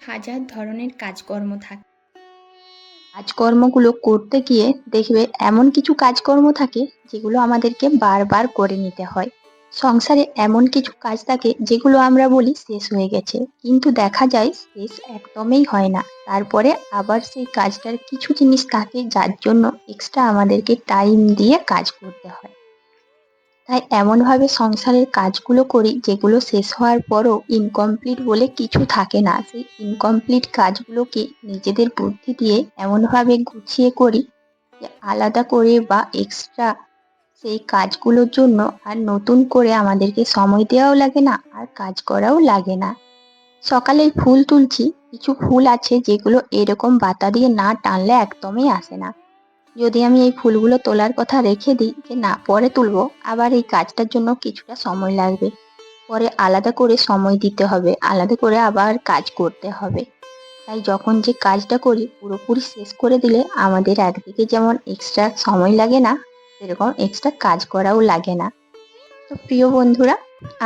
হাজার ধরনের কাজকর্ম থাকে। কাজকর্মগুলো করতে গিয়ে দেখবে এমন কিছু কাজকর্ম থাকে যেগুলো আমাদেরকে বারবার করে নিতে হয়। সংসারে এমন কিছু কাজ থাকে যেগুলো আমরা বলি শেষ হয়ে গেছে, কিন্তু দেখা যায় শেষ একদমই হয় না। তারপরে আবার সেই কাজটার কিছু জিনিস থাকে যার জন্য এক্সট্রা আমাদেরকে টাইম দিয়ে কাজ করতে হয়। তাই এমনভাবে সংসারের কাজগুলো করি যেগুলো শেষ হওয়ার পরও ইনকমপ্লিট বলে কিছু থাকে না। সেই ইনকমপ্লিট কাজগুলোকে নিজেদের বুদ্ধি দিয়ে এমনভাবে গুছিয়ে করি যে আলাদা করে বা এক্সট্রা সেই কাজগুলোর জন্য আর নতুন করে আমাদেরকে সময় দেওয়াও লাগে না, আর কাজ করাও লাগে না। সকালে ফুল তুলছি, কিছু ফুল আছে যেগুলো এরকম বাতা দিয়ে না টানলে একদমই আসে না। যদি আমি এই ফুলগুলো তোলার কথা রেখে দিই যে না পরে তুলবো, আবার এই কাজটার জন্য কিছুটা সময় লাগবে, পরে আলাদা করে সময় দিতে হবে, আলাদা করে আবার কাজ করতে হবে। তাই যখন যে কাজটা করি পুরোপুরি শেষ করে দিলে আমাদের একদিকে যেমন এক্সট্রা সময় লাগে না, সেরকম এক্সট্রা কাজ করাও লাগে না। তো প্রিয় বন্ধুরা,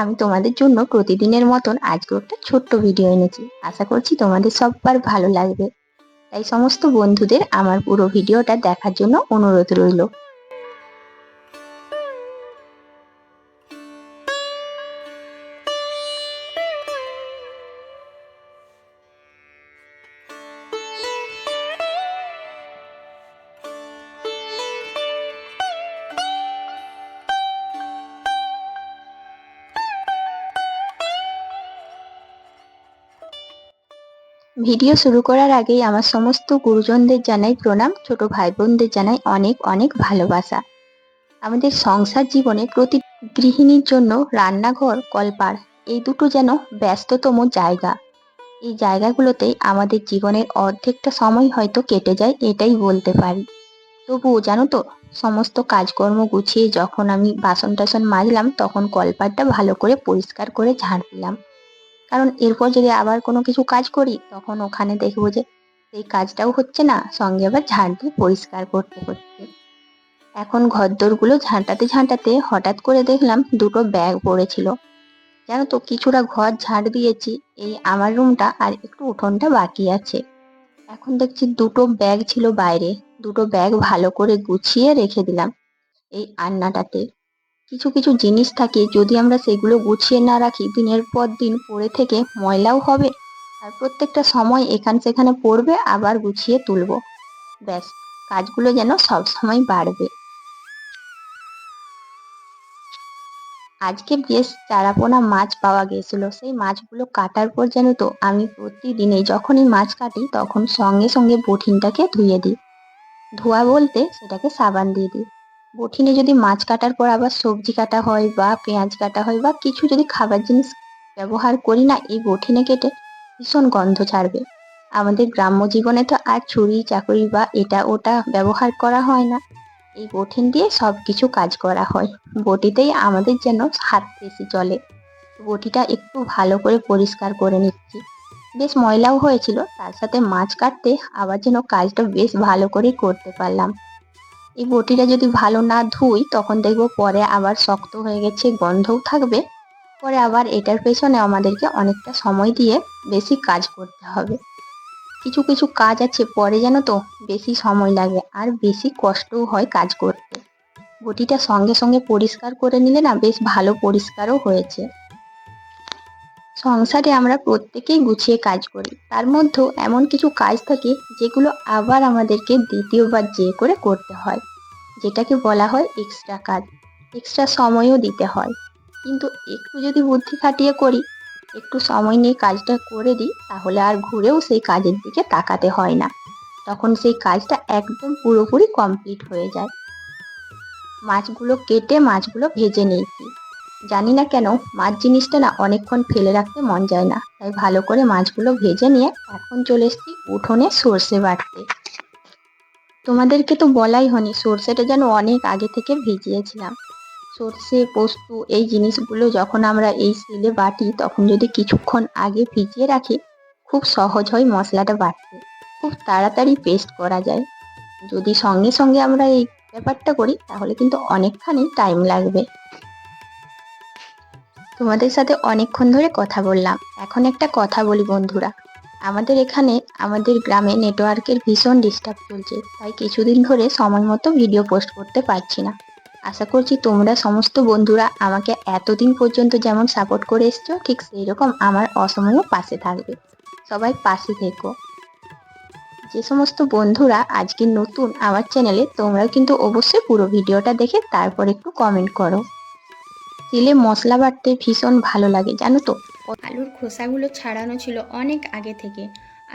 আমি তোমাদের জন্য প্রতিদিনের মতন আজকে একটা ছোট্ট ভিডিও এনেছি। আশা করছি তোমাদের সবার ভালো লাগবে। তাই সমস্ত বন্ধুদের আমার পুরো ভিডিওটা দেখার জন্য অনুরোধ রইল। ভিডিও শুরু করার আগেই আমার সমস্ত গুরুজনদের জানাই প্রণাম, ছোট ভাই বোনদের জানাই অনেক অনেক ভালোবাসা। আমাদের সংসার জীবনে প্রতি গৃহিণীর জন্য রান্নাঘর, কলপাড় এই দুটো যেন ব্যস্ততম জায়গা। এই জায়গাগুলোতেই আমাদের জীবনের অর্ধেকটা সময় হয়তো কেটে যায়, এটাই বলতে পারি। তবুও জানো তো, সমস্ত কাজকর্ম গুছিয়ে যখন আমি বাসন টাসন মাজলাম তখন কলপাড়টা ভালো করে পরিষ্কার করে ঝাড় দিলাম। কারণ এরপর যদি আবার কোনো কিছু কাজ করি তখন ওখানে দেখবো যে সেই কাজটাও হচ্ছে না, সঙ্গে আবার ঝাড় দিয়ে পরিষ্কার করতে হচ্ছে। এখন ঘরদোরগুলো ঝাঁটাতে ঝাঁটাতে হঠাৎ করে দেখলাম দুটো ব্যাগ পড়েছিল। জানো তো, কিছুটা ঘর ঝাড় দিয়েছি, এই আমার রুমটা আর একটু উঠোনটা বাকি আছে। এখন দেখছি দুটো ব্যাগ ছিল বাইরে, দুটো ব্যাগ ভালো করে গুছিয়ে রেখে দিলাম এই আলনাটাতে। কিছু কিছু জিনিস থাকে যদি আমরা সেগুলো গুছিয়ে না রাখি দিনের পর দিন পড়ে থেকে ময়লাও হবে, আর প্রত্যেকটা সময় এখান সেখানে পড়বে, আবার গুছিয়ে তুলবো, ব্যাস কাজগুলো যেন সব সময় বাড়বে। আজকে বেশ চারাপোনা মাছ পাওয়া গেছিল, সেই মাছগুলো কাটার পর জানো তো আমি প্রতিদিনই যখনই মাছ কাটি তখন সঙ্গে সঙ্গে বঠিনটাকে ধুয়ে দিই। ধোয়া বলতে সেটাকে সাবান দিয়ে দিই। বঠিনে যদি মাছ কাটার পর আবার সবজি কাটা হয় বা পেঁয়াজ কাটা হয় বা কিছু যদি খাবার জিনিস ব্যবহার করি না, এই বঠিনে কেটে ভীষণ গন্ধ ছাড়বে। আমাদের গ্রাম্য জীবনে তো আর ছুরি চাকুরি বা এটা ওটা ব্যবহার করা হয় না, এই বঠিন দিয়ে সব কিছু কাজ করা হয়। বটিতেই আমাদের যেন হাত বেশি চলে। বটিটা একটু ভালো করে পরিষ্কার করে নিচ্ছি, বেশ ময়লাও হয়েছিল, তার সাথে মাছ কাটতে আবার যেন কাজটা বেশ ভালো করেই করতে পারলাম। এই বটিটা যদি ভালো না ধুই তখন দেখবো পরে আবার শক্ত হয়ে গেছে, গন্ধও থাকবে, পরে আবার এটার পেছনে আমাদেরকে অনেকটা সময় দিয়ে বেশি কাজ করতে হবে। কিছু কিছু কাজ আছে পরে জানো তো বেশি সময় লাগে আর বেশি কষ্টও হয় কাজ করতে। বটিটা সঙ্গে সঙ্গে পরিষ্কার করে নিলে না বেশ ভালো পরিষ্কারও হয়েছে। সংসারে আমরা প্রত্যেকেই গুছিয়ে কাজ করি, তার মধ্যেও এমন কিছু কাজ থাকে যেগুলো আবার আমাদেরকে দ্বিতীয়বার যে করে করতে হয়, যেটাকে বলা হয় এক্সট্রা কাজ। এক্সট্রা সময়ও দিতে হয়, কিন্তু একটু যদি বুদ্ধি খাটিয়ে করি, একটু সময় নিয়ে কাজটা করে দিই, তাহলে আর ঘুরেও সেই কাজের দিকে তাকাতে হয় না, তখন সেই কাজটা একদম পুরোপুরি কমপ্লিট হয়ে যায়। মাছগুলো কেটে মাছগুলো ভেজে নিয়েছি। জানি না কেন মাছ জিনিসটা না অনেকক্ষণ ফেলে রাখতে মন যায় না, তাই ভালো করে মাছগুলো ভেজে নিয়ে এখন চলে এসেছি উঠোনে সর্ষে বাটতে। তোমাদেরকে তো বলাই হয়নি, সর্ষেটা যেন অনেক আগে থেকে ভিজিয়েছিলাম। সর্ষে পোস্ত এই জিনিসগুলো যখন আমরা এই শিলে বাটি তখন যদি কিছুক্ষণ আগে ভিজিয়ে রাখি, খুব সহজ হয় মশলাটা বাটতে, খুব তাড়াতাড়ি পেস্ট করা যায়। যদি সঙ্গে সঙ্গে আমরা এই ব্যাপারটা করি তাহলে কিন্তু অনেকখানি টাইম লাগবে। তোমাদের সাথে অনেকক্ষণ ধরে কথা বললাম, এখন একটা কথা বলি বন্ধুরা, আমাদের এখানে আমাদের গ্রামে নেটওয়ার্কের ভীষণ ডিস্টার্ব চলছে, তাই কিছুদিন ধরে সময় মতো ভিডিও পোস্ট করতে পারছি না। আশা করছি তোমরা সমস্ত বন্ধুরা আমাকে এতদিন পর্যন্ত যেমন সাপোর্ট করে এসছো, ঠিক সেই রকম আমার অসময়েও পাশে থাকবে। সবাই পাশে থেকো। যে সমস্ত বন্ধুরা আজকে নতুন আমার চ্যানেলে, তোমরা কিন্তু অবশ্যই পুরো ভিডিওটা দেখে তারপর একটু কমেন্ট করো। তেলে মশলা বাটতে ভীষণ ভালো লাগে জানো তো। আলুর খোসাগুলো ছাড়ানো ছিল অনেক আগে থেকে।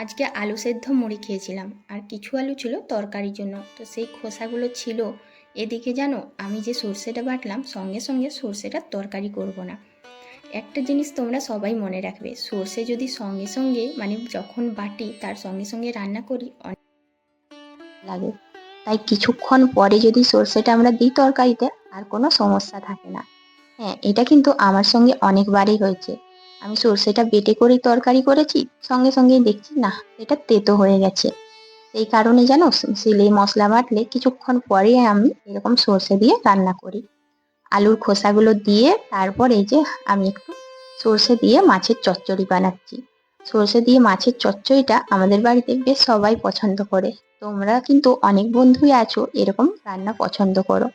আজকে আলু সেদ্ধ মুড়ি খেয়েছিলাম, আর কিছু আলু ছিল তরকারির জন্য, তো সেই খোসাগুলো ছিল। এদিকে জানো, আমি যে সর্ষেটা বাটলাম, সঙ্গে সঙ্গে সর্ষেটার তরকারি করব না। একটা জিনিস তোমরা সবাই মনে রাখবে, সর্ষে যদি সঙ্গে সঙ্গে মানে যখন বাটি তার সঙ্গে সঙ্গে রান্না করি লাগে, তাই কিছুক্ষণ পরে যদি সর্ষেটা আমরা দিই তরকারিতে, আর কোনো সমস্যা থাকে না। হ্যাঁ, এটা কিন্তু আমার সঙ্গে অনেকবারই হয়েছে। আমি সর্ষেটা বেটে করেই তরকারি করেছি, সঙ্গে সঙ্গেই দেখছি না, এটা তেতো হয়ে গেছে। এই কারণে জানো, সিলে মশলা বাটলে কিছুক্ষণ পরে আমি এরকম সর্ষে দিয়ে রান্না করি। আলুর খোসাগুলো দিয়ে তারপর এই যে আমি একটু সর্ষে দিয়ে মাছের চচ্চড়ি বানাচ্ছি। সর্ষে দিয়ে মাছের চচ্চড়িটা আমাদের বাড়িতে বেশ সবাই পছন্দ করে। তোমরা কিন্তু অনেক বন্ধুই আছো এরকম রান্না পছন্দ করো।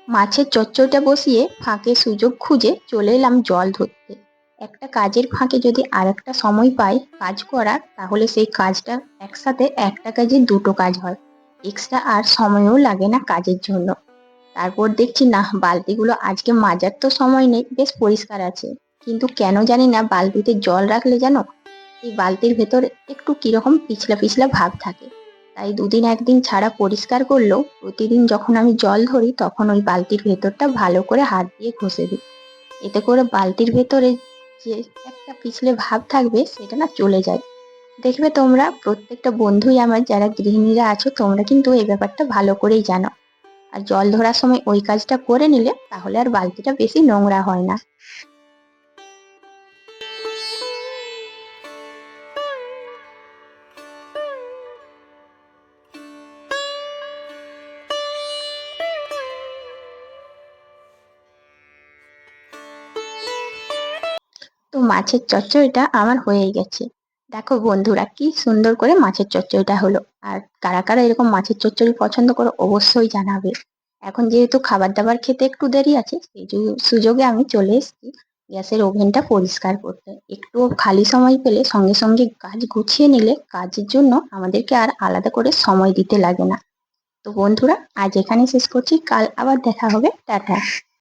মাছের চচ্চড়িটা বসিয়ে ফাঁকে সুযোগ খুঁজে চলে এলাম জল ধরতে। একটা কাজের ফাঁকে যদি আরেকটা সময় পাই কাজ করার, তাহলে সেই কাজটা একসাথে একটা কাজে দুটো কাজ হয়। এক্সট্রা আর সময়ও লাগে না কাজের জন্য। তারপর দেখছি না, বালতিগুলো আজকে মাজার তো সময় নেই, বেশ পরিষ্কার আছে। কিন্তু কেন জানি না বালতিতে জল রাখলে জানো, এই বালতির ভেতর একটু কিরকম পিছলা পিছলা ভাব থাকে। তাই দুদিন একদিন ছাড়া পরিষ্কার করলেও প্রতিদিন যখন আমি জল ধরি তখন ওই বালতির ভেতরটা ভালো করে হাত দিয়ে ঘষে দিই। এতে করে বালতির ভেতরে যে একটা পিছলে ভাব থাকবে সেটা না চলে যায়। দেখবে তোমরা প্রত্যেকটা বন্ধুই আমার যারা গৃহিণীরা আছো, তোমরা কিন্তু এই ব্যাপারটা ভালো করেই জানো। আর জল ধরার সময় ওই কাজটা করে নিলে তাহলে আর বালতিটা বেশি নোংরা হয় না। তো মাছের চচ্চড়িটা আমার হয়েই গেছে। দেখো বন্ধুরা কি সুন্দর করে মাছের চচ্চড়িটা হলো। আর কারা কারা এরকম মাছের চচ্চড়ি পছন্দ করো অবশ্যই জানাবে। এখন যেহেতু খাবার দাবার খেতে একটু দেরি আছে, সেই সুযোগে আমি চলে এসেছি গ্যাসের ওভেনটা পরিষ্কার করতে। একটু খালি সময় পেলে সঙ্গে সঙ্গে কাজ গুছিয়ে নিলে কাজের জন্য আমাদেরকে আর আলাদা করে সময় দিতে লাগে না। তো বন্ধুরা, আজ এখানে শেষ করছি, কাল আবার দেখা হবে, টাটা।